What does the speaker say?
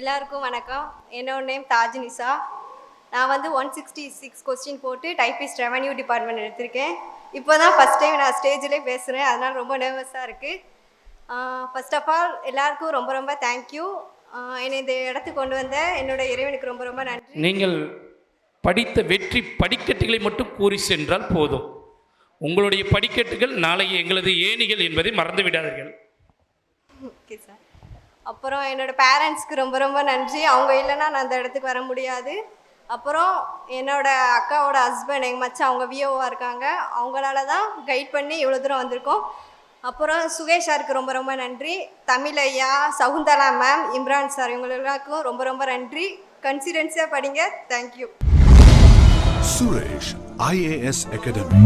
எல்லாருக்கும் வணக்கம். என்னோட நேம் தாஜ்னிசா. நான் வந்து 166 கொஸ்டின் போட்டு டைப்பிஸ்ட் ரெவன்யூ டிபார்ட்மெண்ட் எடுத்திருக்கேன். இப்போ தான் ஃபஸ்ட் டைம் நான் ஸ்டேஜ்லேயே பேசுகிறேன், அதனால் ரொம்ப நர்வஸாக இருக்குது. ஃபர்ஸ்ட் ஆஃப் ஆல் எல்லாருக்கும் ரொம்ப ரொம்ப தேங்க்யூ. என்னை இந்த இடத்துக்கு கொண்டு வந்த என்னோட இறைவனுக்கு ரொம்ப ரொம்ப நன்றி. நீங்கள் படித்த வெற்றி படிக்கட்டுகளை மட்டும் கூறி சென்றால் போதும். உங்களுடைய படிக்கட்டுகள் நாளைய எங்களது ஏணிகள் என்பதை மறந்து விடாதீர்கள். Okay sir. அப்புறம் என்னோடய பேரண்ட்ஸ்க்கு ரொம்ப ரொம்ப நன்றி. அவங்க இல்லைன்னா நான் அந்த இடத்துக்கு வர முடியாது. அப்புறம் என்னோடய அக்காவோட ஹஸ்பண்ட் எங்கள் மச்சான், அவங்க விஓவாக இருக்காங்க. அவங்களால தான் கைட் பண்ணி இவ்வளோ தூரம் வந்திருக்கோம். அப்புறம் சுகேஷ் சாருக்கு ரொம்ப ரொம்ப நன்றி. தமிழ் ஐயா, சகுந்தலா மேம், இம்ரான் சார், இவங்க எல்லாருக்கும் ரொம்ப ரொம்ப நன்றி. கன்சிடென்ஸியாக படிங்க. தேங்க்யூ. Suresh IAS Academy.